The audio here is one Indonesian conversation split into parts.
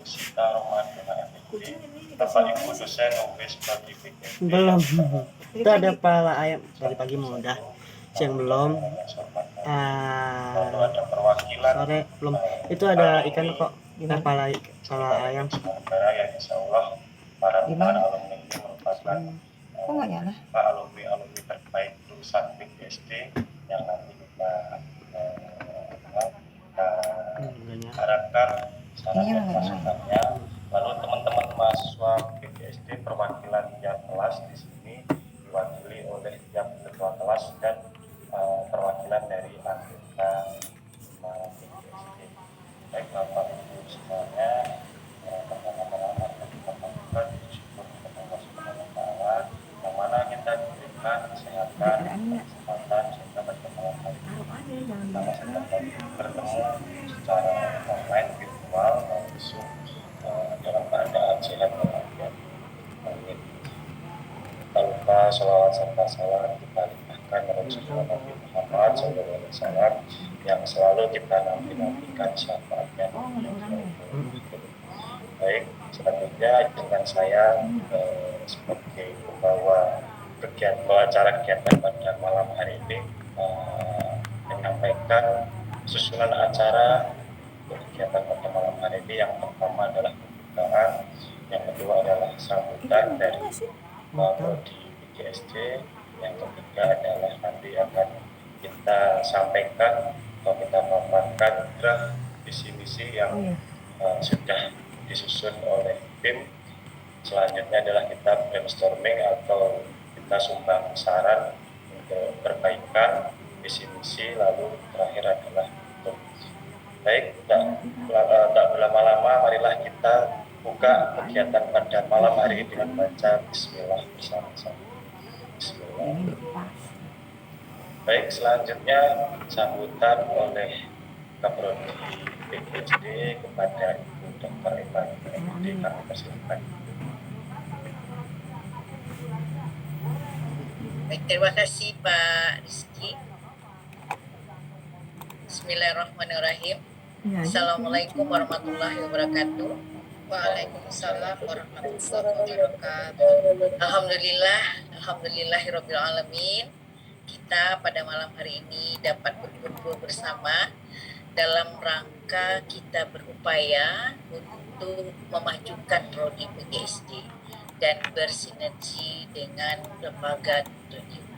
Sita Romadhona FIP. Bapak Ibu dosen UB sebagai PKP. Belum. Itu ada pala ayam dari pagi muda. Siang belum. Lalu ada perwakilan Sore belum. Itu ada ikan kok. Kita pala ayam. Sementara yang insya Allah para alumni ini merupakan alumni terbaik lulusan PGSD yang nanti kita harapkan sangat masukannya. Lalu teman-teman mahasiswa PGSD perwakilan tiap kelas di sini diwakili oleh tiap ketua kelas dan perwakilan dari anggota PGSD. Baik Bapak Ibu semuanya, pertama-tama kita lakukan bersyukur kepada Allah Subhanahu wa Ta'ala yang mana kita diberikan kesehatan, kesempatan sehingga pada malam hari ini sama-sama bertemu secara online virtual langsung dalam keadaan sehat walafiat. Amin. Tak lupa sholawat serta salam kita limpahkan kepada Nabi Muhammad SAW yang selalu kita nanti-nantikan syafaatnya. Baik, selanjutnya dengan saya sebagai pembawa acara kegiatan pada malam hari ini menyampaikan susunan acara kegiatan pada malam hari ini. Yang pertama adalah pembukaan, yang kedua adalah sambutan dari Prodi PGSD, yang ketiga adalah nanti akan kita sampaikan atau kita paparkan draft visi misi yang sudah disusun oleh tim. Selanjutnya adalah kita brainstorming atau kita sumbang saran untuk perbaikan visi misi, lalu terakhir adalah untuk baik. Tak berlama-lama, marilah kita buka kegiatan pada malam hari ini dengan baca Bismillah bersama-sama. Bismillah. Baik, selanjutnya sambutan oleh Kaprodi PGSD kepada Ibu Dr. Eva MD, kami persilakan. Baik, terima kasih Pak Rizky. Bismillahirrahmanirrahim. Assalamualaikum warahmatullahi wabarakatuh. Waalaikumsalam warahmatullahi wabarakatuh. Alhamdulillahirabbil alamin. Kita pada malam hari ini dapat berkumpul bersama dalam rangka kita berupaya untuk memajukan prodi PGSD dan bersinergi dengan lembaga tujuan.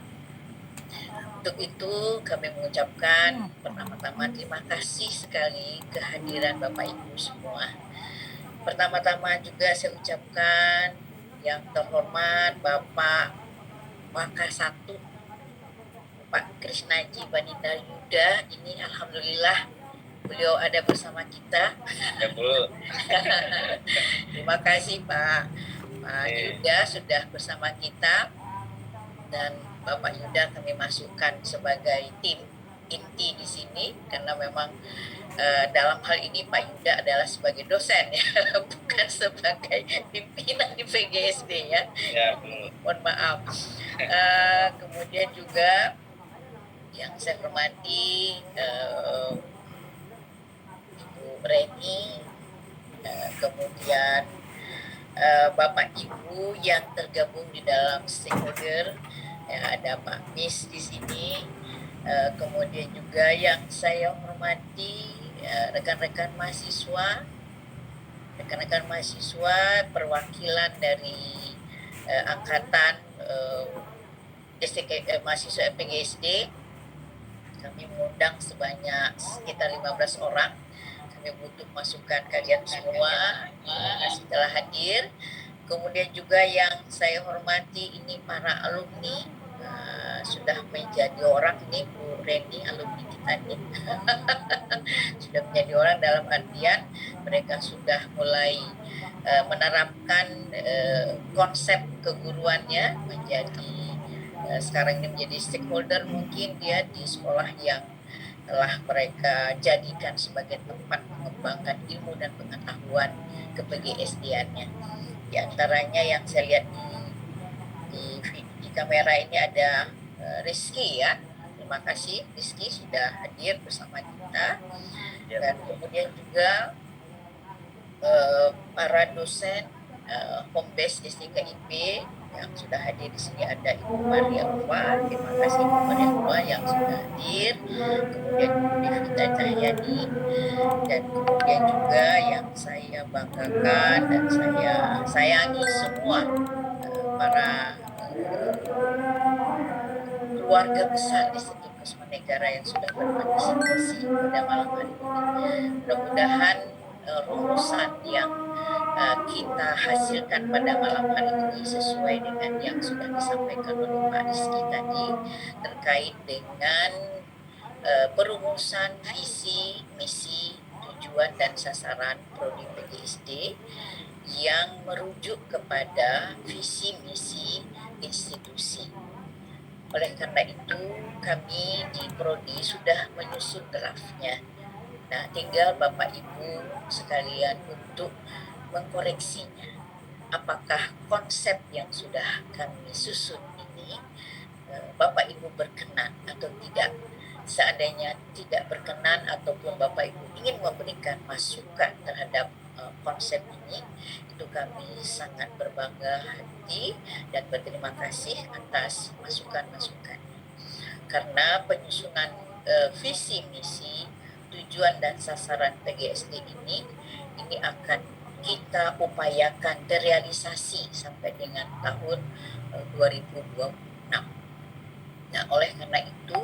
Untuk itu kami mengucapkan pertama-tama terima kasih sekali kehadiran Bapak Ibu semua. Pertama-tama juga saya ucapkan yang terhormat Bapak Wakasatu Pak Krisnaji Baninda Yuda, ini alhamdulillah beliau ada bersama kita. Ya, Bu. Terima kasih Pak Yuda sudah bersama kita, dan Bapak Yuda kami masukkan sebagai tim inti di sini karena memang dalam hal ini Pak Yuda adalah sebagai dosen ya, bukan sebagai pimpinan di PGSD ya. Ya, Bu. Mohon maaf. Kemudian juga yang saya hormati Ibu Reni, kemudian Bapak Ibu yang tergabung di dalam stakeholder, ya, ada Pak Mis di sini, kemudian juga yang saya hormati rekan-rekan mahasiswa, perwakilan dari angkatan mahasiswa PGSD. Kami mengundang sebanyak sekitar 15 orang. Kami butuh masukan kalian semua. Terima kasih telah hadir. Kemudian juga yang saya hormati ini para alumni, sudah menjadi orang ini, Bu Reni alumni kita nih. Sudah menjadi orang dalam artian mereka sudah mulai menerapkan konsep keguruannya menjadi sekarang ini menjadi stakeholder, mungkin dia di sekolah yang telah mereka jadikan sebagai tempat mengembangkan ilmu dan pengetahuan ke PGSD-nya. Di antaranya yang saya lihat di kamera ini ada Rizky ya. Terima kasih Rizky sudah hadir bersama kita. Dan kemudian juga para dosen home base SDKIP yang sudah hadir di sini. Ada Ibu Maria Ulfa, terima kasih Ibu Maria Ulfa yang sudah hadir, kemudian Ibu Devita Cahyani, dan kemudian juga yang saya banggakan dan saya sayangi semua para keluarga besar Institut Kusuma Negara yang sudah berpartisipasi pada malam hari ini. Mudah-mudahan rumusan yang kita hasilkan pada malam hari ini sesuai dengan yang sudah disampaikan oleh Pak Rizky tadi terkait dengan perumusan visi, misi, tujuan dan sasaran Prodi PGSD yang merujuk kepada visi misi institusi. Oleh karena itu, kami di Prodi sudah menyusun draftnya. Nah, tinggal Bapak Ibu sekalian untuk mengkoreksinya. Apakah konsep yang sudah kami susun ini Bapak Ibu berkenan atau tidak? Seandainya tidak berkenan ataupun Bapak Ibu ingin memberikan masukan terhadap konsep ini, itu kami sangat berbangga hati dan berterima kasih atas masukan-masukan. Karena penyusunan visi misi, tujuan dan sasaran PGSD ini akan kita upayakan terrealisasi sampai dengan tahun 2026. Nah, oleh karena itu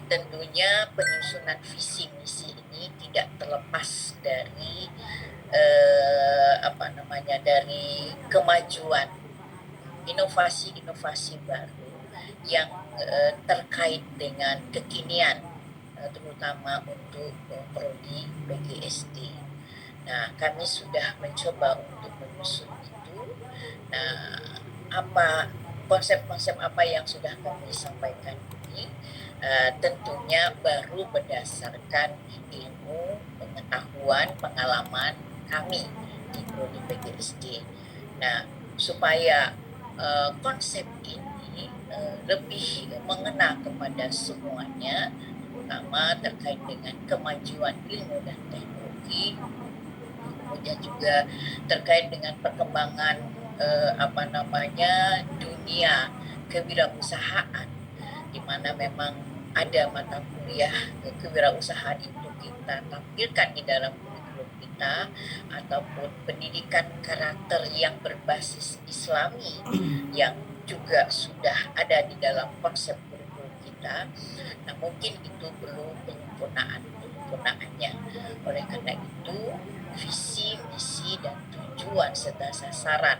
tentunya penyusunan visi misi ini tidak terlepas dari dari kemajuan inovasi-inovasi baru yang terkait dengan kekinian terutama untuk prodi PGSD. Nah, kami sudah mencoba untuk menyusun itu. Nah, konsep-konsep apa yang sudah kami sampaikan ini tentunya baru berdasarkan ilmu, pengetahuan, pengalaman kami di prodi PGSD. Nah, supaya konsep ini lebih mengena kepada semuanya, terutama terkait dengan kemajuan ilmu dan teknologi, kemudian juga terkait dengan perkembangan dunia kewirausahaan, di mana memang ada mata kuliah kewirausahaan itu kita tampilkan di dalam kurikulum kita, ataupun pendidikan karakter yang berbasis Islami yang juga sudah ada di dalam konsep kurikulum kita. Nah, mungkin itu belum penyempurnaannya. Oleh karena itu, visi, misi, dan tujuan serta sasaran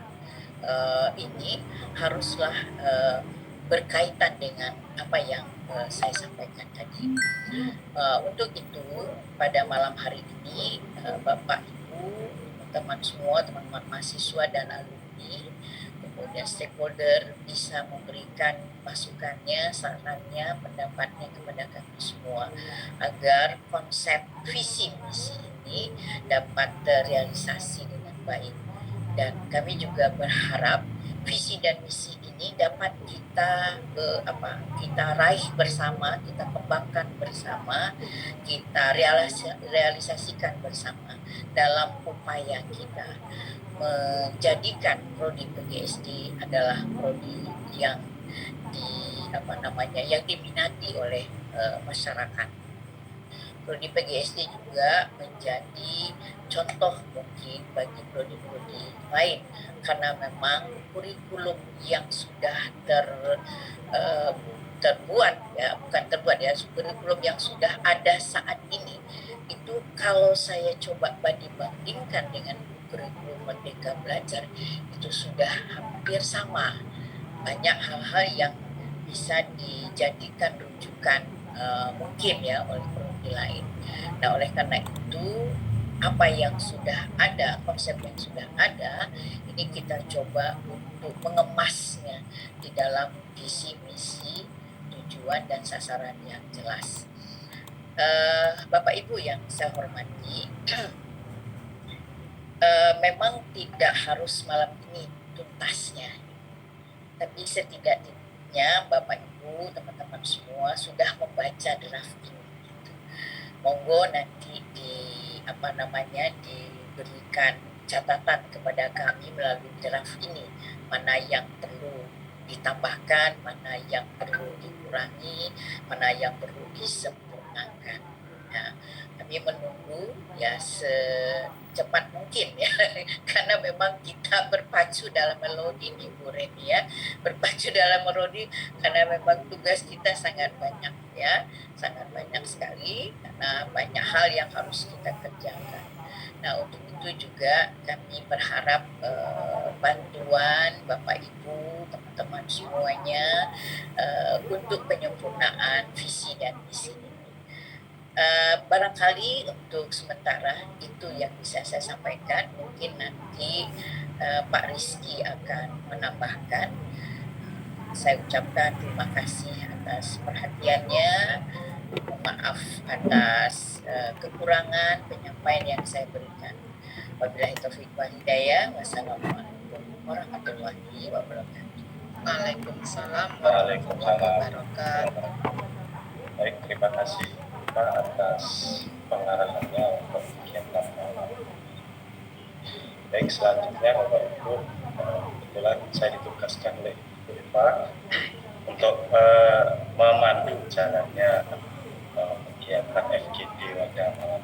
ini haruslah berkaitan dengan apa yang saya sampaikan tadi. Untuk itu, pada malam hari ini, Bapak Ibu, teman-teman semua, teman-teman mahasiswa dan alumni, kemudian stakeholder bisa memberikan masukannya, sarannya, pendapatnya kepada kami semua agar konsep visi misi ini dapat terrealisasi dengan baik. Dan kami juga berharap visi dan misi ini dapat kita raih bersama, kita kembangkan bersama, kita realisasikan bersama dalam upaya kita menjadikan prodi PGSD adalah prodi yang yang diminati oleh masyarakat. Prodi PGSD juga menjadi contoh mungkin bagi prodi-prodi lain, karena memang kurikulum yang sudah kurikulum yang sudah ada saat ini itu, kalau saya coba banding-bandingkan dengan kurikulum Merdeka Belajar, itu sudah hampir sama. Banyak hal-hal yang bisa dijadikan rujukan mungkin ya oleh prodi lain. Nah, oleh karena itu, apa yang sudah ada, konsep yang sudah ada, ini kita coba untuk mengemasnya di dalam visi, misi, tujuan, dan sasaran yang jelas. Bapak Ibu yang saya hormati, memang tidak harus malam ini tuntasnya, tapi setidaknya Bapak Ibu, teman-teman semua sudah membaca draft ini. Monggo nanti diberikan catatan kepada kami melalui draft ini, mana yang perlu ditambahkan, mana yang perlu dikurangi, mana yang perlu disempurnakan. Nah, kami menunggu ya secepat mungkin ya, karena memang kita berpacu dalam melodi nih Bu Reni ya, berpacu dalam melodi karena memang tugas kita sangat banyak ya, sangat banyak sekali karena banyak hal yang harus kita kerjakan. Nah, untuk itu juga kami berharap bantuan Bapak Ibu, teman-teman semuanya untuk penyempurnaan visi dan misi ini. Barangkali untuk sementara itu yang bisa saya sampaikan. Mungkin nanti Pak Rizky akan menambahkan. Saya ucapkan terima kasih atas perhatiannya. Maaf atas kekurangan penyampaian yang saya berikan. Wabillahi taufiq wal hidayah. Wassalamualaikum warahmatullahi wabarakatuh. Waalaikumsalam warahmatullahi wabarakatuh. Baik, terima kasih Pak atas pengarahannya untuk kegiatan malam. Baik, selanjutnya Bapak Ibu, kebetulan saya ditugaskan oleh Ibu Eva untuk memandu jalannya kegiatan FGD pada malam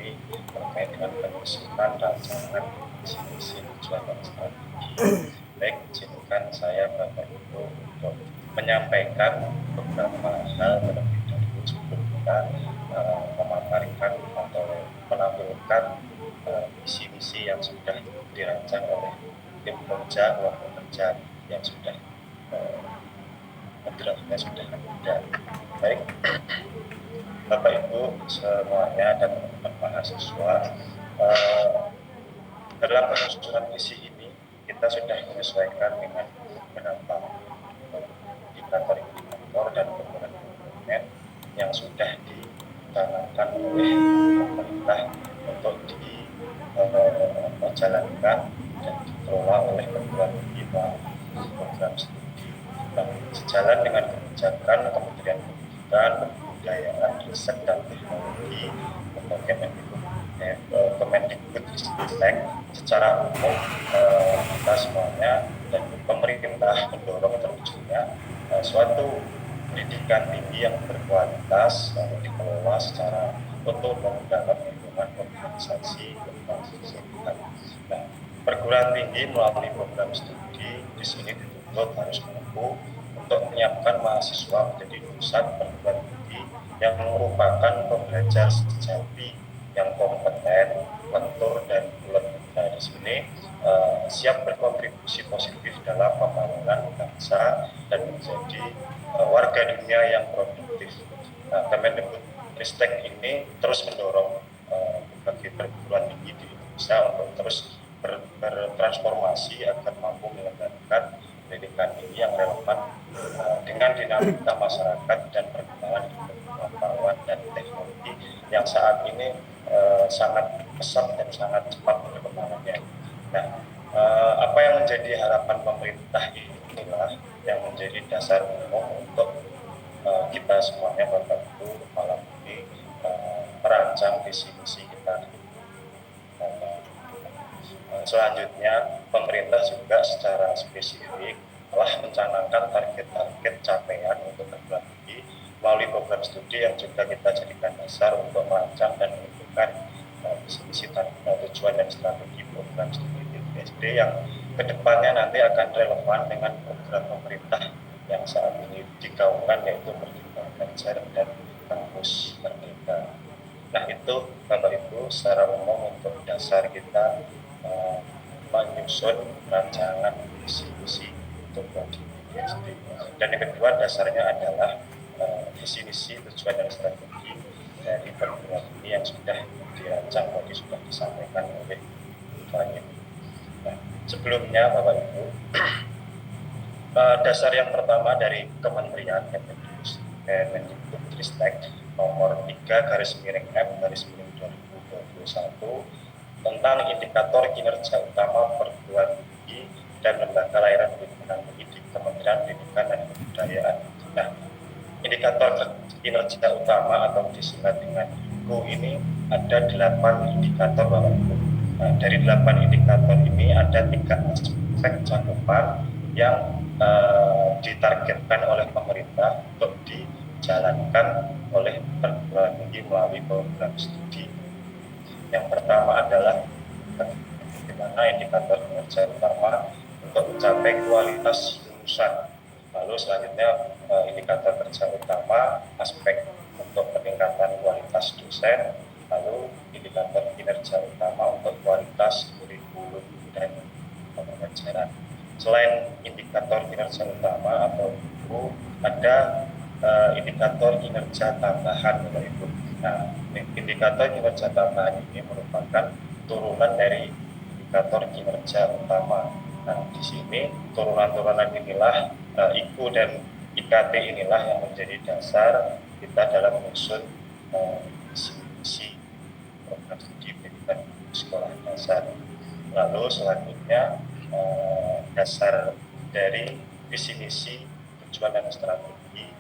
ini terkait dengan penyusunan rancangan visi tujuan dan strategi. Baik, izinkan saya Bapak Ibu untuk menyampaikan beberapa hal terlebih dahulu sebelum kita memaparkan atau menampilkan visi-misi yang sudah dirancang oleh tim kerja ruang kerja yang sudah draftnya sudah ada. Baik, Bapak Ibu semuanya dan teman-teman mahasiswa, dalam penyusunan visi ini kita sudah menyesuaikan dengan beberapa indikator dan komponen yang sudah dicanangkan oleh pemerintah untuk dijalankan dan dikelola oleh perguruan tinggi melalui program studi. Nah, sejalan dengan kebijakan Kementerian Pendidikan, Kebudayaan, Riset dan Teknologi, Kemendikbudristek, secara umum kita semuanya dan pemerintah mendorong terwujudnya suatu pendidikan tinggi yang berkualitas dikelola secara otonom dalam lingkungan organisasi sosial. Nah, perguruan tinggi melalui program studi di sini dituntut harus mampu untuk menyiapkan mahasiswa menjadi lulusan perguruan tinggi yang merupakan pembelajar sejati yang kompeten, lentur dan ulet. Nah, di sini siap berkontribusi positif dalam pembangunan bangsa dan menjadi warga dunia yang produktif. Nah, Kemendikbudristek ini terus mendorong berbagai perguruan tinggi di Indonesia untuk terus bertransformasi agar mampu menyelenggarakan pendidikan tinggi yang relevan dengan dinamika masyarakat dan perkembangan pengetahuan dan teknologi yang saat ini sangat pesat dan sangat cepat perkembangannya. Nah, apa yang menjadi harapan pemerintah inilah yang menjadi dasar umum untuk kita semuanya Bapak Ibu malam ini merancang visi misi kita. Selanjutnya, pemerintah juga secara spesifik telah mencanangkan target-target capaian untuk perguruan tinggi melalui program studi yang juga kita jadikan dasar untuk merancang dan menentukan visi-misi tujuan dan strategi program studi di SD yang kedepannya nanti akan relevan dengan program pemerintah yang saat ini digaungkan, yaitu Merdeka Belajar dan Kampus Merdeka. Nah, itu Bapak Ibu secara umum untuk dasar kita menyusun rancangan visi-misi untuk SD. Dan yang kedua dasarnya adalah visi misi tujuan dan strategi dari perguruan tinggi yang sudah dirancang tadi sudah disampaikan oleh Pak. Nah, sebelumnya Bapak Ibu, dasar yang pertama dari Kementerian Kemendikbudristek nomor 3/M/2021 tentang indikator kinerja utama perguruan tinggi dan lembaga layanan pendidikan tinggi di Kementerian Pendidikan dan Kebudayaan. Nah, indikator kinerja utama atau disingkat dengan IKU ini ada 8 indikator Bapak Ibu. Nah, dari 8 indikator ini ada 3 aspek cakupan yang ditargetkan oleh pemerintah untuk dijalankan oleh perguruan tinggi melalui program studi. Yang pertama adalah bagaimana indikator kinerja utama untuk mencapai kualitas lulusan. Lalu selanjutnya indikator kerja utama, aspek untuk peningkatan kualitas dosen, lalu indikator kinerja utama untuk kualitas kurikulum dan pembelajaran. Selain indikator kinerja utama atau itu, ada indikator kinerja tambahan Bapak Ibu. Nah, indikator kinerja tambahan ini merupakan turunan dari indikator kinerja utama. Nah, di sini turunan-turunan inilah IKU dan IKT inilah yang menjadi dasar kita dalam menyusun misi program studi pendidikan sekolah dasar. Lalu selanjutnya dasar dari visi misi, tujuan dan strategi,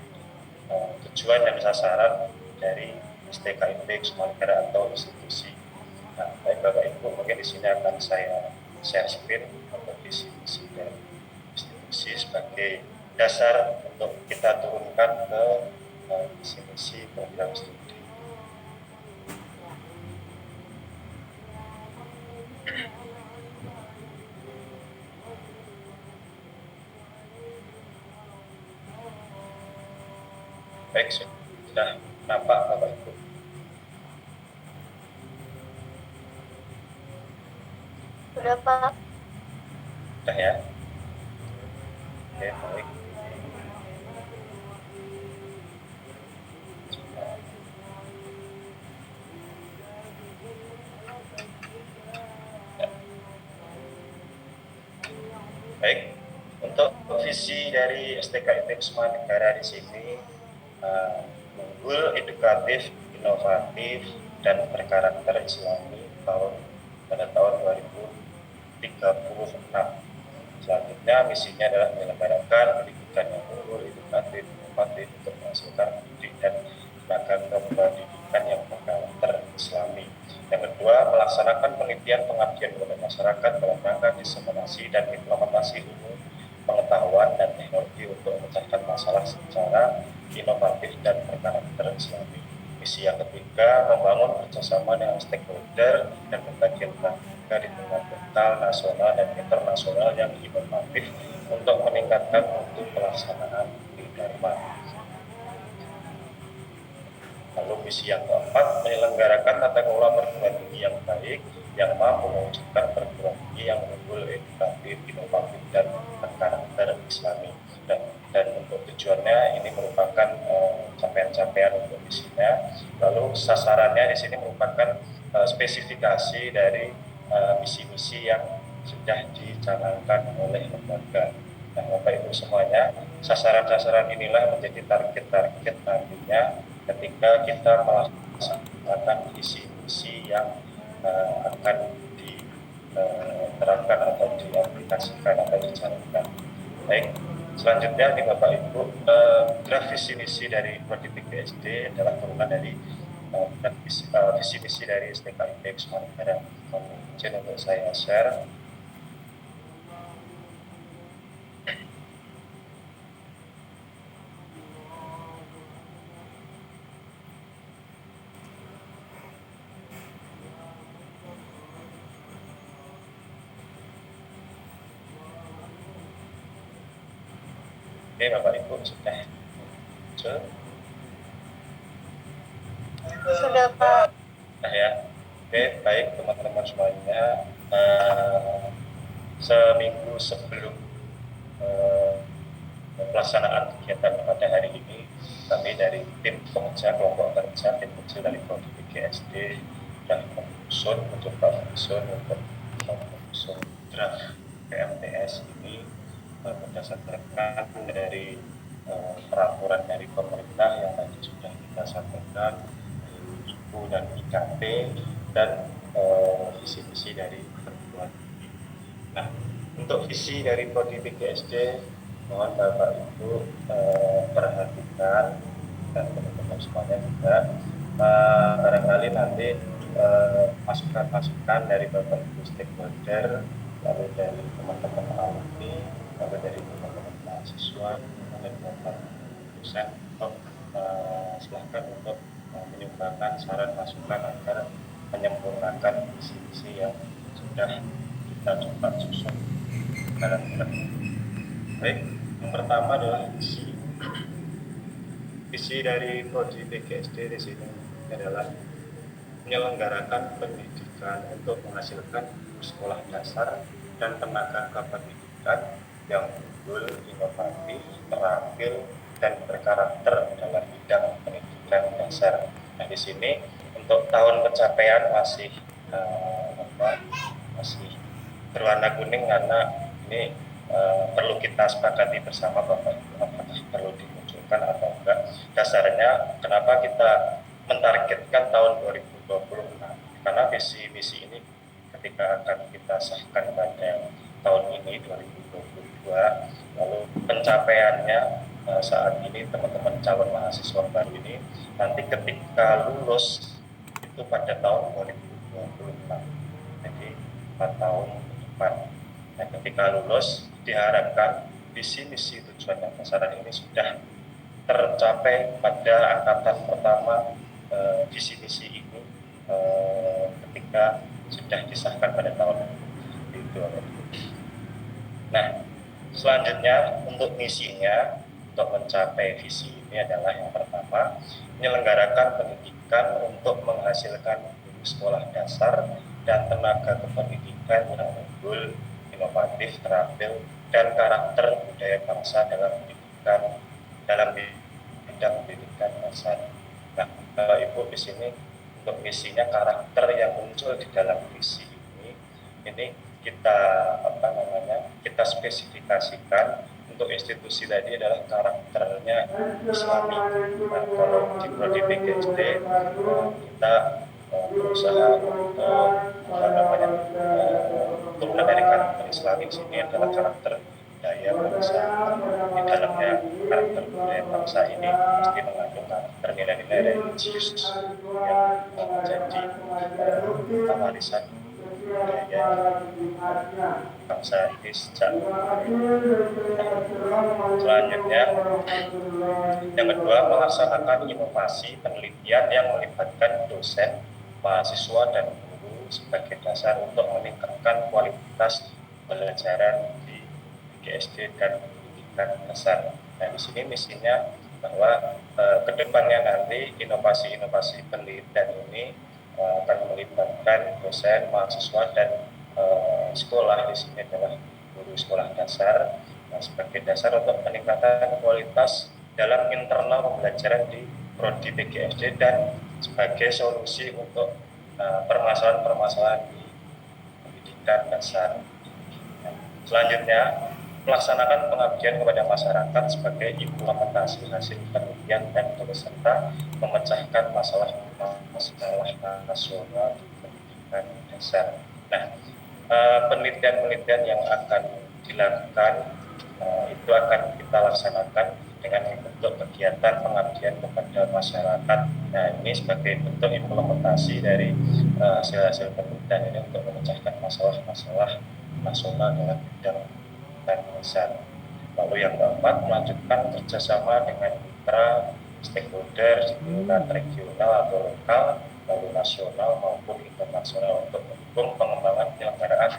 tujuan dan sasaran dari STKIP Kusuma Negara atau institusi. Nah, baik Bapak Ibu, mungkin di sini akan saya share screen untuk visi misi dari institusi sebagai dasar untuk kita turunkan ke visi misi program studi. Baik, sudah nampak Bapak Ibu? Sudah Pak. Sudah ya? Oke, baik. Baik, untuk visi dari STKIP Kusuma Negara di sini unggul, edukatif, inovatif, dan berkarakter Islami pada tahun 2036. Selanjutnya misinya adalah menyelenggarakan pendidikan yang unggul, edukatif, inovatif untuk menghasilkan pendidik dan tenaga kependidikan yang berkarakter Islami. Yang kedua, melaksanakan penelitian pengabdian kepada masyarakat dalam rangka diseminasi dan implementasi ilmu pengetahuan dan teknologi untuk memecahkan masalah secara inovatif dan berkarakter Islami. Misi yang ketiga, membangun kerjasama dengan stakeholder dan berbagai lembaga di tingkat lokal, nasional, dan internasional yang inovatif untuk meningkatkan mutu pelaksanaan Dharma. Lalu misi yang keempat, menyelenggarakan tata kelola perguruan tinggi yang baik, yang mampu mewujudkan perguruan tinggi yang unggul, edukatif, inovatif, dan berkarakter Islami. Dan untuk tujuannya ini merupakan capaian-capaian untuk misinya. Lalu sasarannya di sini merupakan spesifikasi dari misi-misi yang sudah dicanangkan oleh lembaga. Nah, Bapak Ibu semuanya, sasaran-sasaran inilah menjadi target-target nantinya ketika kita melaksanakan visi-misi yang akan diterapkan atau diaplikasikan atau dijalankan. Baik, selanjutnya nih Bapak Ibu, draft visi misi dari Prodi PGSD adalah turunan dari visi misi dari STKIP Kusuma Negara. Izin untuk saya share. Oke, Bapak Ibu sudah muncul. Sudah Pak. Nah ya, oke, baik teman-teman semuanya. Seminggu sebelum pelaksanaan kegiatan pada hari ini, kami dari tim pengerja kelompok kerja tim kecil dari Prodi PGSD sudah mencoba menyusun untuk mengusung draft PMTS ini berdasarkan dari peraturan dari pemerintah yang tadi sudah kita sampaikan, IKU dan IKT, dan visi-visi dari perguruan tinggi. Nah, untuk visi dari Prodi PGSD, mohon Bapak Ibu perhatikan dan teman-teman semuanya juga barangkali nanti masukan-masukan dari Bapak Ibu stakeholder, lalu dari teman-teman alumni, lalu dari teman-teman mahasiswa dan Bapak dosen untuk silahkan untuk menyumbangkan saran masukan agar menyempurnakan visi-visi yang sudah kita coba susun dalam bulan. Baik, yang pertama adalah visi dari Prodi PGSD di sini adalah menyelenggarakan pendidikan untuk menghasilkan sekolah dasar dan tenaga kependidikan yang unggul, inovatif, terampil, dan berkarakter dalam bidang pendidikan dasar. Nah, di sini untuk tahun pencapaian masih berwarna kuning karena ini perlu kita sepakati bersama Bapak Ibu apakah perlu dimunculkan atau enggak. Dasarnya kenapa kita mentargetkan tahun 2026 karena visi misi ini ketika akan kita sahkan pada tahun ini 2022, lalu pencapaiannya saat ini teman-teman calon mahasiswa baru ini nanti ketika lulus itu pada tahun 2026, jadi 4 tahun ke depan. Nah, ketika lulus diharapkan visi misi tujuan dan sasaran ini sudah tercapai pada angkatan pertama visi misi ini ketika sudah disahkan pada tahun itu. Nah, selanjutnya untuk misinya untuk mencapai visi ini adalah yang pertama menyelenggarakan pendidikan untuk menghasilkan guru sekolah dasar dan tenaga kependidikan yang unggul, inovatif, terampil, dan karakter budaya bangsa dalam bidang pendidikan dasar. Nah, Bapak Ibu di sini untuk misinya karakter yang muncul di dalam visi ini kita kita spesifikasikan untuk institusi tadi adalah karakternya Islami. Nah, kalau di Prodi PGSD kita berusaha untuk turunan dari karakter Islami. Di sini adalah karakter budaya bangsa. Di dalamnya karakter budaya bangsa ini pasti mengandung karakter nilai-nilai religius yang menjadi warisan budaya bangsa ini sejak. Selanjutnya, yang kedua melaksanakan inovasi penelitian yang melibatkan dosen, mahasiswa, dan guru sebagai dasar untuk meningkatkan kualitas pembelajaran di PGSD dan pendidikan dasar. Nah, di sini misinya bahwa kedepannya nanti inovasi-inovasi penelitian ini akan melibatkan dosen, mahasiswa, dan sekolah. Di sini adalah guru sekolah dasar sebagai dasar untuk peningkatan kualitas dalam internal pembelajaran di Prodi PGSD dan sebagai solusi untuk permasalahan-permasalahan di pendidikan dasar. Selanjutnya, melaksanakan pengabdian kepada masyarakat sebagai implementasi hasil penelitian dan beserta memecahkan masalah nasional di pendidikan dasar. Nah, penelitian-penelitian yang akan dilakukan itu akan kita laksanakan dengan bentuk kegiatan pengabdian kepada masyarakat. Nah, ini sebagai bentuk implementasi dari hasil-hasil penelitian ini untuk memecahkan masalah-masalah nasional dalam bidang dasar. Lalu yang keempat, melanjutkan kerjasama dengan mitra stakeholder di tingkat regional atau lokal, lalu nasional maupun internasional untuk mendukung pengembangan penyelenggaraan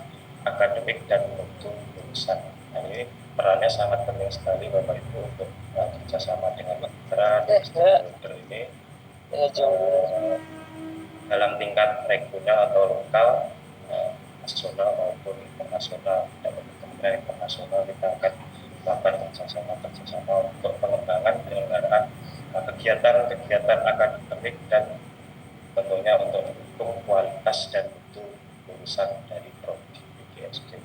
akademik dan mutu lulusan. Nah, ini perannya sangat penting sekali Bapak Ibu untuk kerjasama dengan mitra dan stakeholder ini dalam tingkat regional atau lokal, nasional maupun internasional. Dan kemudian internasional kita akan melakukan kerjasama untuk pengembangan penyelenggaraan kegiatan-kegiatan akademik dan tentunya untuk mendukung kualitas dan mutu lulusan dari Prodi PGSD.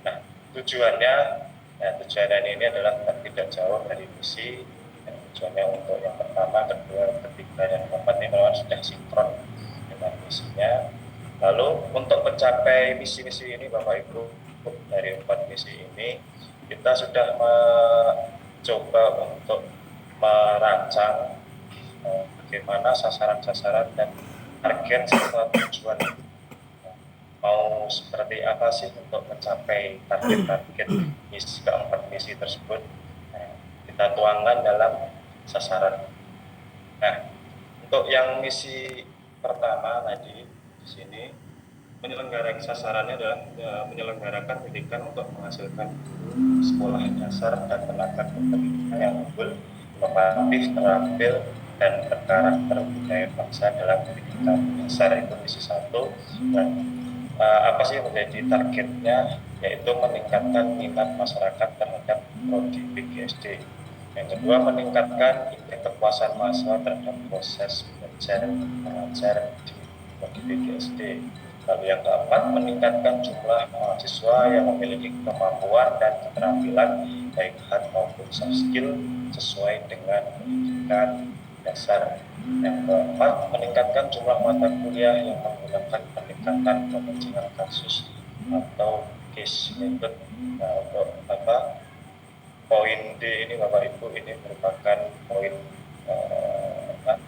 Nah, tujuannya ini adalah tidak jauh dari misi. Dan tujuannya untuk yang pertama, kedua, ketiga, dan keempat ini memang sudah sinkron dengan misinya. Lalu untuk mencapai misi-misi ini Bapak Ibu, dari 4 misi ini kita sudah mencoba untuk merancang bagaimana sasaran-sasaran dan target serta tujuan mau seperti apa sih untuk mencapai target-target keempat misi tersebut. Nah, kita tuangkan dalam sasaran. Nah, untuk yang misi pertama tadi di sini menyelenggarakan sasarannya adalah menyelenggarakan pendidikan untuk menghasilkan guru sekolah dasar dan tenaga pendidikan yang unggul, inovatif, terampil, dan berkarakter budaya bangsa dalam pendidikan dasar. Itu misi satu. Dan apa sih yang menjadi targetnya, yaitu meningkatkan minat masyarakat terhadap prodi PGSD. Yang kedua, meningkatkan indeks kepuasan mahasiswa terhadap proses belajar mengajar di prodi PGSD. Lalu yang keempat, meningkatkan jumlah mahasiswa yang memiliki kemampuan dan keterampilan baik hard maupun soft skill sesuai dengan pendidikan dasar. Yang keempat, meningkatkan jumlah mata kuliah yang menggunakan pendekatan pemecahan kasus atau case method. Nah, untuk poin D ini Bapak Ibu, ini merupakan poin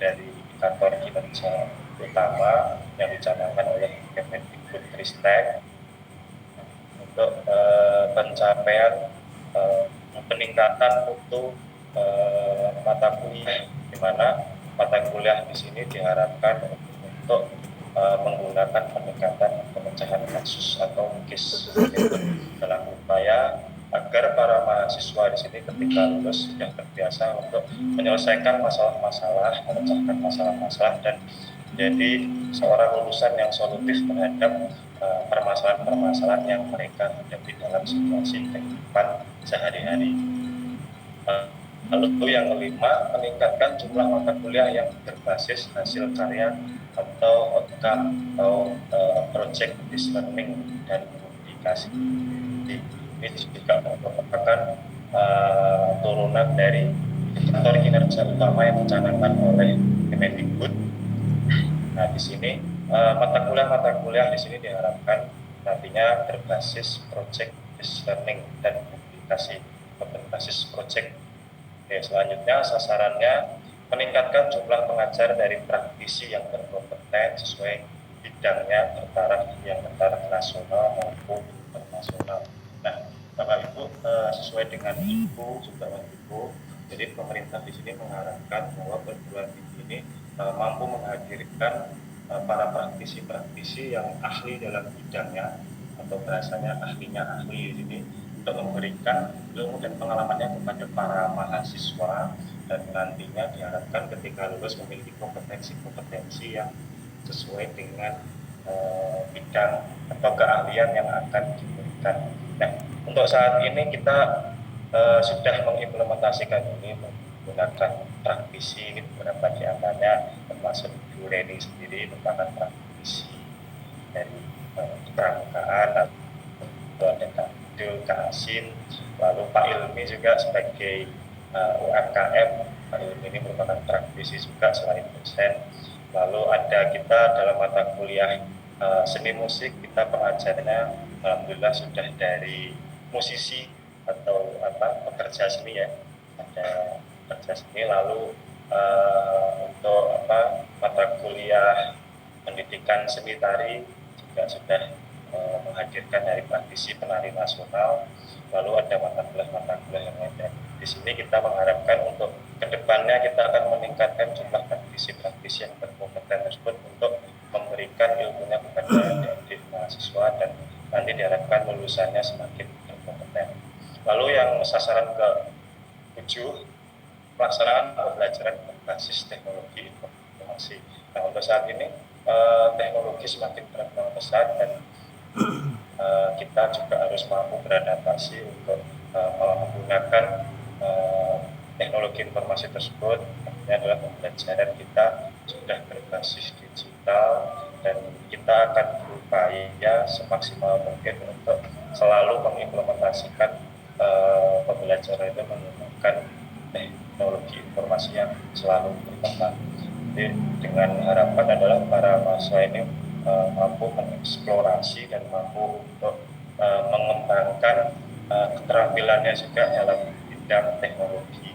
dari indikator kinerja utama yang dicanangkan oleh Kemendikbudristek untuk pencapaian peningkatan mutu mata kuliah, di mana mata kuliah di sini diharapkan untuk menggunakan pendekatan pemecahan kasus atau case dalam upaya agar para mahasiswa di sini ketika lulus sudah terbiasa untuk menyelesaikan masalah-masalah, memecahkan masalah-masalah, dan jadi seorang lulusan yang solutif terhadap permasalahan-permasalahan yang mereka hadapi dalam situasi kehidupan sehari-hari. Lalu yang kelima, meningkatkan jumlah mata kuliah yang berbasis hasil karya atau outcome atau project based learning dan komunikasi. Ini juga merupakan turunan dari indikator kinerja utama yang dicanangkan oleh Kemendikbud. Nah, di sini mata kuliah di sini diharapkan nantinya berbasis project based learning dan komunikasi, berbasis project. Oke, selanjutnya sasarannya meningkatkan jumlah pengajar dari praktisi yang berkompeten sesuai bidangnya yang bertaraf nasional maupun internasional. Nah, Bapak Ibu, sesuai dengan Ibu juga Ibu, jadi pemerintah di sini mengharapkan bahwa perguruan tinggi ini mampu menghadirkan para praktisi-praktisi yang ahli dalam bidangnya atau bahasanya ahlinya ahli di sini, untuk memberikan ilmu dan pengalamannya kepada para mahasiswa, dan nantinya diharapkan ketika lulus memiliki kompetensi-kompetensi yang sesuai dengan bidang atau keahlian yang akan diberikan. Nah, untuk saat ini kita sudah mengimplementasikan ini menggunakan praktisi, ini beberapa di antaranya, termasuk Bu Reni sendiri merupakan praktisi dari pramukaan, atau ada Kak Asin, lalu Pak Ilmi juga sebagai UMKM. Pak Ilmi ini merupakan praktisi juga selain dosen. Lalu ada kita dalam mata kuliah seni musik, kita pengajarnya alhamdulillah sudah dari musisi atau pekerja seni ya, ada pekerja seni. Lalu untuk mata kuliah pendidikan seni tari juga sudah menghadirkan dari praktisi penari nasional. Lalu ada mata kuliah yang ada. Di sini kita mengharapkan untuk kedepannya kita akan meningkatkan jumlah praktisi yang berkompeten tersebut untuk memberikan ilmunya kepada adik-adik mahasiswa, dan nanti diharapkan lulusannya semakin berkompeten. Lalu yang sasaran ke-7, pelaksanaan pembelajaran berbasis teknologi informasi. Nah, untuk saat ini teknologi semakin berkembang pesat, dan kita juga harus mampu beradaptasi untuk menggunakan teknologi informasi tersebut. Ini adalah pembelajaran kita sudah berbasis digital, dan kita akan berupaya semaksimal mungkin untuk selalu mengimplementasikan pembelajaran itu menggunakan teknologi informasi yang selalu berkembang. Jadi dengan harapan adalah para mahasiswa ini mampu mengeksplorasi dan mampu untuk mengembangkan keterampilannya juga dalam bidang teknologi.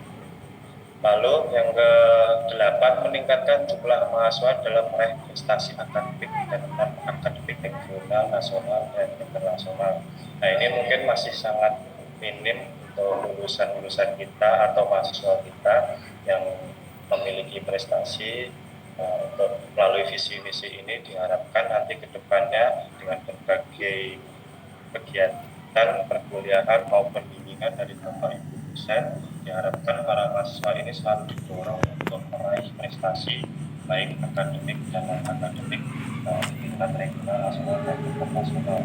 Lalu yang ke-8, meningkatkan jumlah mahasiswa dalam meraih prestasi akademik dan akademik regional, nasional, dan internasional. Nah, ini mungkin masih sangat minim untuk lulusan-lulusan kita atau mahasiswa kita yang memiliki prestasi. Untuk melalui visi misi ini diharapkan nanti ke depannya dengan berbagai kegiatan perkuliahan maupun bimbingan dari Bapak Ibu dosen, diharapkan para mahasiswa ini selalu didorong untuk meraih prestasi baik akademik dan non akademik di tingkat regional, nasional, dan internasional.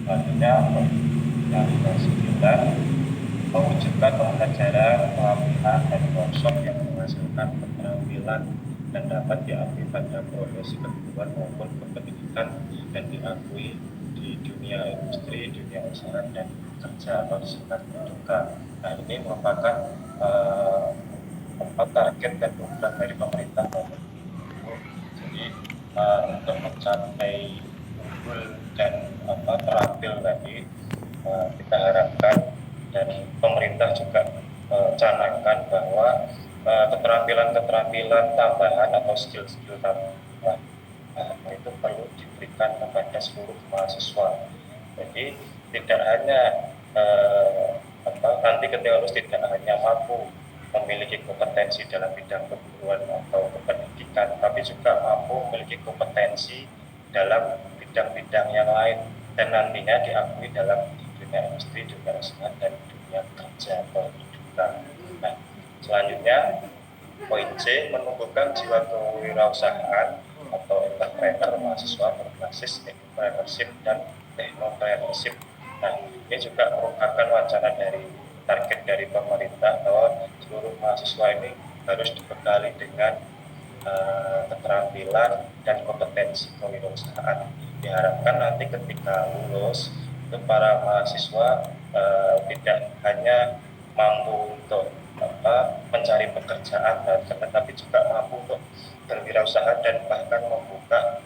Selanjutnya untuk yang ke-9, mewujudkan pembelajaran, pelatihan, dan workshop yang menghasilkan keterampilan dan dapat diakui pada profesi keguruan maupun kependidikan dan diakui di dunia industri, dunia usaha, dan kerja atau disingkat PUK. Nah, ini merupakan target dan program dari pemerintah. Jadi untuk mencapai unggul dan terampil tadi, kita harapkan dan pemerintah juga canangkan bahwa keterampilan-keterampilan tambahan atau skill-skill tambahan itu perlu diberikan kepada seluruh mahasiswa. Jadi tidak hanya nanti ketika lulus tidak hanya mampu memiliki kompetensi dalam bidang keguruan atau pendidikan, tapi juga mampu memiliki kompetensi dalam bidang-bidang yang lain dan nantinya diakui dalam dunia industri, dunia usaha, dan dunia kerja atau kehidupan. Nah, selanjutnya poin C, menumbuhkan jiwa kewirausahaan atau entrepreneur mahasiswa berbasis entrepreneurship dan technopreneurship. Nah, ini juga merupakan wacana dari target dari pemerintah bahwa seluruh mahasiswa ini harus dibekali dengan keterampilan dan kompetensi kewirausahaan. Diharapkan nanti ketika lulus itu para mahasiswa tidak hanya mampu untuk mencari pekerjaan, tetapi juga mampu untuk berwirausaha dan bahkan membuka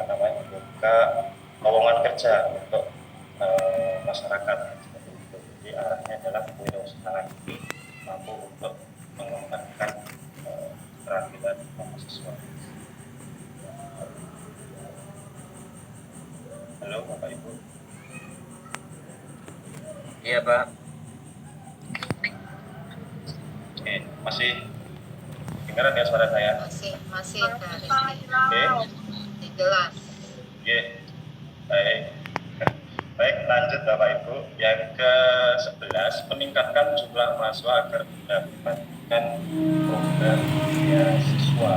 membuka lowongan kerja untuk masyarakat. Jadi arahnya adalah kewirausahaan ini mampu untuk mengembangkan keterampilan mahasiswa. Halo Bapak Ibu. Iya Pak. Oke, masih dengar ya suara saya? Masih Oke. jelas. Oke. Baik. Baik, lanjut Bapak Ibu. Yang ke-11, meningkatkan jumlah mahasiswa agar mendapatkan program beasiswa.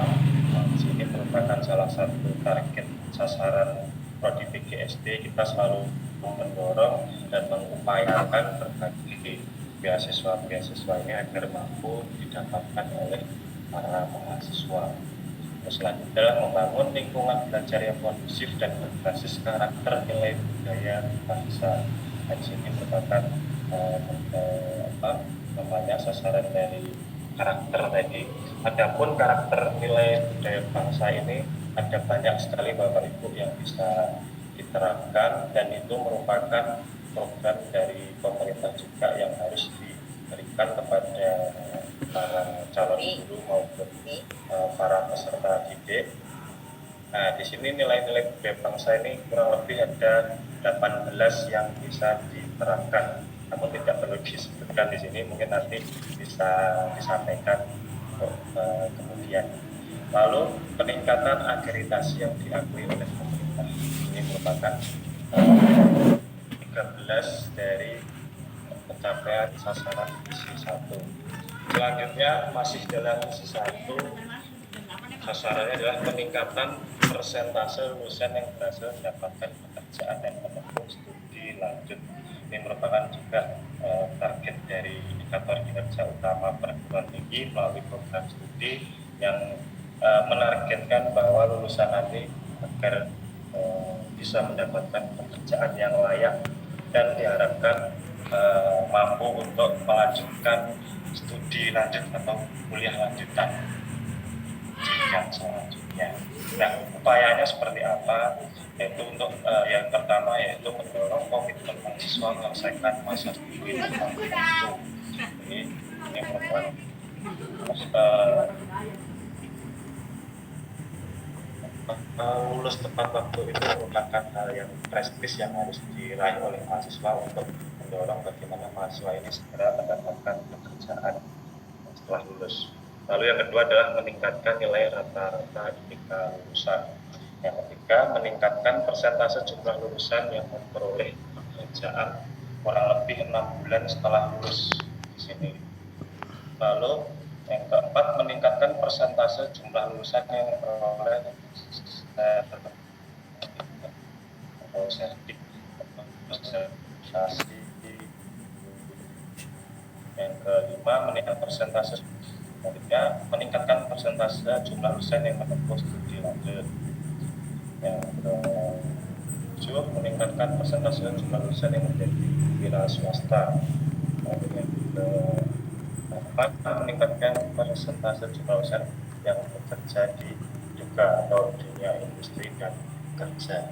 Ini merupakan salah satu target sasaran Prodi PGSD. Kita selalu mendorong dan mengupayakan berbagai beasiswa ini agar mampu didapatkan oleh para mahasiswa. Selanjutnya adalah membangun lingkungan belajar yang kondusif dan berbasis karakter nilai budaya bangsa. Di sini merupakan sasaran dari karakter tadi. Adapun karakter nilai budaya bangsa ini ada banyak sekali Bapak Ibu yang bisa diterapkan dan itu merupakan program dari pemerintah juga yang harus diberikan kepada para calon guru maupun para peserta didik. Nah, di sini nilai-nilai budaya bangsa ini kurang lebih ada 18 yang bisa diterapkan. Namun tidak perlu disebutkan di sini, mungkin nanti bisa disampaikan untuk kemudian. Lalu peningkatan akreditasi yang diakui oleh pemerintah. Ini merupakan 13 dari pencapaian sasaran misi 1. Selanjutnya masih dalam misi 1, sasarannya adalah peningkatan persentase lulusan yang berhasil mendapatkan pekerjaan dan menempuh studi lanjut. Ini merupakan juga target dari indikator kinerja utama perguruan tinggi melalui program studi yang menargetkan bahwa lulusan nanti agar bisa mendapatkan pekerjaan yang layak dan diharapkan mampu untuk melanjutkan studi lanjut atau kuliah lanjutan jenjang selanjutnya. Nah, upayanya seperti apa? Yaitu untuk yang pertama yaitu mendorong komitmen mahasiswa menyelesaikan masa studi ini merupakan Eh, lulus tepat waktu itu merupakan hal yang prestis yang harus diraih oleh mahasiswa untuk mendorong bagaimana mahasiswa ini segera mendapatkan pekerjaan setelah lulus. Lalu yang kedua adalah meningkatkan nilai rata-rata IPK lulusan. Yang ketiga, meningkatkan persentase jumlah lulusan yang memperoleh pekerjaan kurang lebih 6 bulan setelah lulus di sini. Lalu yang keempat, meningkatkan persentase jumlah lulusan yang memperoleh sertifikasi. Yang kelima, meningkatkan persentase jumlah lulusan yang menempuh studi lanjut. Yang ketujuh, meningkatkan persentase jumlah lulusan yang menjadi wira swasta. Lalu yang keempat, meningkatkan persentase jumlah lulusan yang bekerja di juga atau dunia industri dan kerja.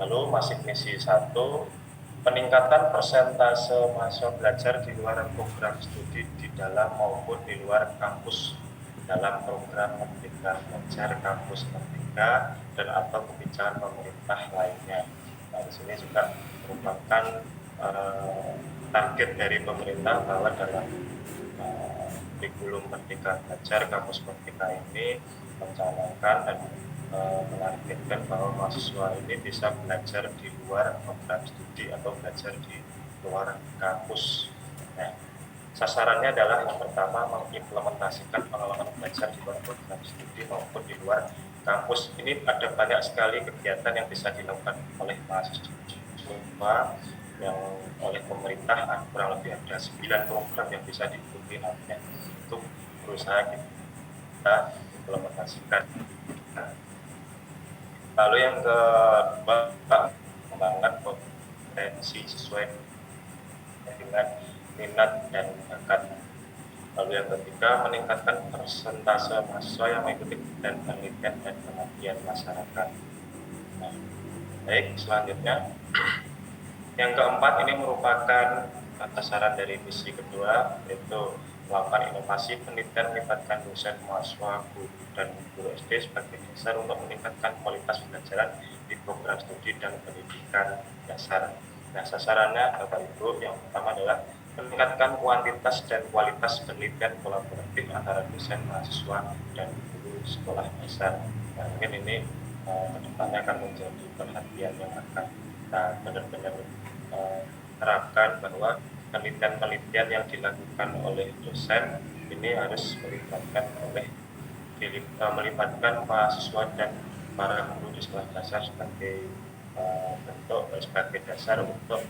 Lalu masih misi 1, peningkatan persentase mahasiswa belajar di luar program studi di dalam maupun di luar kampus dalam program Merdeka Belajar, Kampus Merdeka, dan atau kebijakan pemerintah lainnya. Nah, di sini juga merupakan target dari pemerintah bahwa dalam kurikulum Merdeka Belajar, Kampus Merdeka ini mencanangkan dan menargetkan bahwa mahasiswa ini bisa belajar di luar program studi atau belajar di luar kampus. Nah, sasarannya adalah yang pertama, mengimplementasikan pengalaman belajar di luar program studi maupun di luar kampus. Ini ada banyak sekali kegiatan yang bisa dilakukan oleh mahasiswa yang oleh pemerintah, kurang lebih ada 9 program yang bisa diikuti nantinya. Itu berusaha kita implementasikan. Lalu yang kedua, mengembangkan potensi sesuai dengan minat dan bakat. Lalu yang ketiga, meningkatkan persentase mahasiswa yang mengikuti penelitian dan pengabdian masyarakat. Nah, baik, selanjutnya yang keempat, ini merupakan sasaran dari misi kedua, yaitu melakukan inovasi penelitian melibatkan dosen, mahasiswa, guru, dan guru SD sebagai dasar untuk meningkatkan kualitas pembelajaran di program studi dan pendidikan dasar. Nah, sasarannya Bapak Ibu, yang pertama adalah meningkatkan kuantitas dan kualitas penelitian kolaboratif antara dosen, mahasiswa, dan guru sekolah dasar. Nah, mungkin ini kedepannya akan menjadi perhatian yang akan kita benar-benar terapkan, bahwa penelitian-penelitian yang dilakukan oleh dosen ini harus melibatkan mahasiswa dan para guru di sekolah dasar sebagai bentuk sebagai dasar untuk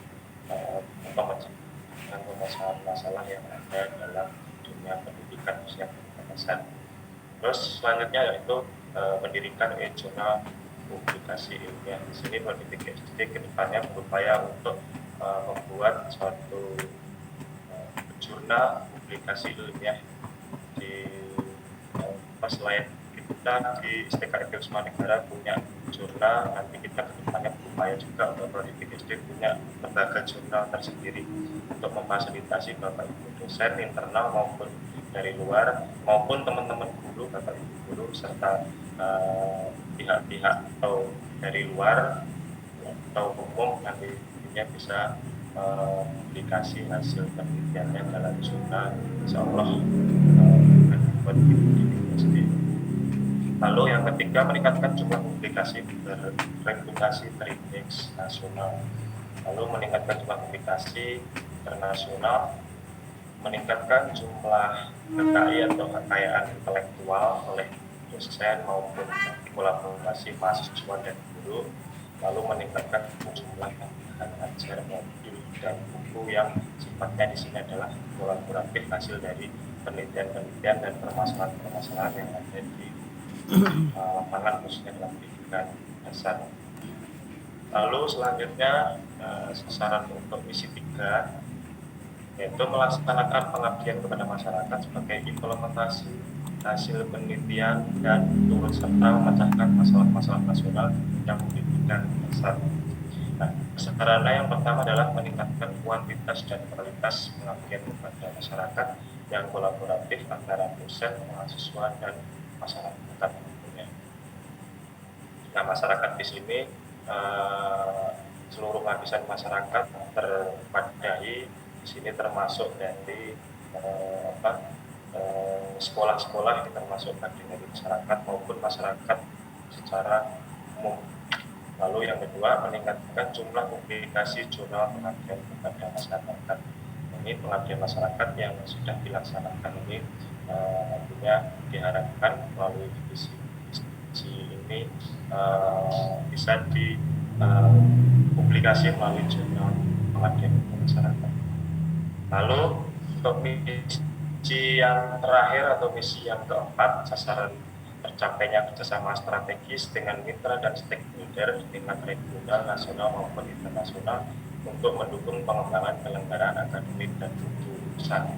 memecahkan masalah-masalah yang ada dalam dunia pendidikan usia dasar. Terus selanjutnya yaitu mendirikan jurnal publikasi ilmiah. Di sini Politik SD kedepannya berupaya untuk membuat suatu jurnal publikasi ilmiah di selain kita di STKIP Wisma Negara punya jurnal, nanti kita kedepannya berupaya juga untuk Politik SD punya lembaga jurnal tersendiri untuk memfasilitasi Bapak Ibu dosen internal maupun dari luar, maupun teman-teman guru, Bapak Ibu guru, serta pihak-pihak atau dari luar atau umum nantinya bisa publikasi hasil penelitiannya dalam jurnal, insya Allah akan dibuat di SD. Lalu yang ketiga, meningkatkan jumlah publikasi berreputasi terindeks nasional. Lalu meningkatkan jumlah publikasi internasional, meningkatkan jumlah KKI atau kekayaan intelektual oleh dosen maupun kolaborasi mahasiswa dan guru. Lalu meningkatkan jumlah bahan ajar, modul, dan buku yang sifatnya di sini adalah kolaboratif hasil dari penelitian-penelitian dan permasalahan-permasalahan yang ada di lapangan khususnya dalam pendidikan dasar. Lalu selanjutnya sasaran untuk misi 3 yaitu melaksanakan pengabdian kepada masyarakat sebagai implementasi hasil penelitian dan turut serta memecahkan masalah-masalah nasional yang pendidikan dasar. Nah, sarana yang pertama adalah meningkatkan kuantitas dan kualitas pengabdian kepada masyarakat yang kolaboratif antara dosen, mahasiswa, dan masyarakat tentunya. Nah, masyarakat di sini seluruh lapisan masyarakat terwadahi di sini, termasuk dari sekolah-sekolah, termasuk bagian dari masyarakat maupun masyarakat secara umum. Lalu yang kedua, meningkatkan jumlah publikasi jurnal pengabdian kepada masyarakat. Ini pengabdian masyarakat yang sudah dilaksanakan ini tentunya diharapkan melalui divisi ini bisa dipublikasi melalui jurnal pengabdian kepada masyarakat. Lalu untuk misi yang terakhir atau misi yang keempat, sasaran tercapainya kerjasama strategis dengan mitra dan stakeholder di tingkat regional, nasional maupun internasional untuk mendukung pengembangan penyelenggaraan akademik dan jurusan.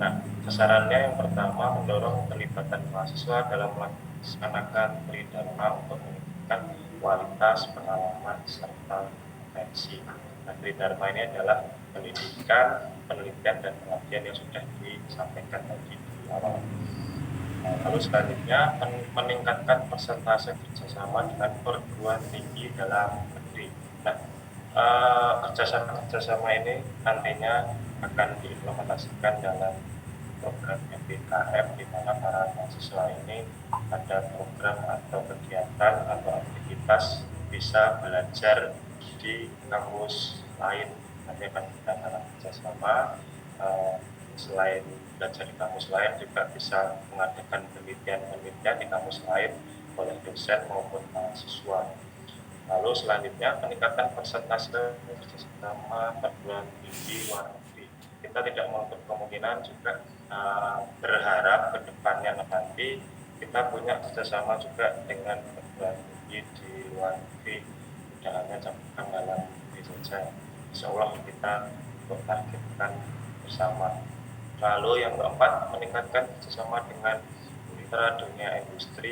Nah, sasarannya yang pertama, mendorong keterlibatan mahasiswa dalam melaksanakan tridharma untuk meningkatkan kualitas pengalaman serta kompetensi. Nah, tridharma ini adalah pendidikan, penelitian, dan pengabdian yang sudah disampaikan tadi di awal. Lalu selanjutnya, meningkatkan persentase kerjasama dengan perguruan tinggi dalam negeri. Nah, kerjasama ini nantinya akan diimplementasikan dalam program MBKM, di mana para mahasiswa ini ada program atau kegiatan atau aktivitas bisa belajar di kampus lain. Nanti akan kita dalam kerjasama, selain belajar di kampus lain juga bisa mengadakan penelitian di kampus lain oleh dosen maupun mahasiswa. Lalu selanjutnya, peningkatan persentase kerjasama perguruan tinggi luar negeri. Kita tidak menutup kemungkinan juga berharap ke depannya nanti kita punya kerjasama juga dengan perguruan tinggi di luar negeri, tidak hanya cakupan dalam negeri saja. Insya Allah kita targetkan bersama. Lalu yang keempat, meningkatkan kerjasama dengan mitra dunia industri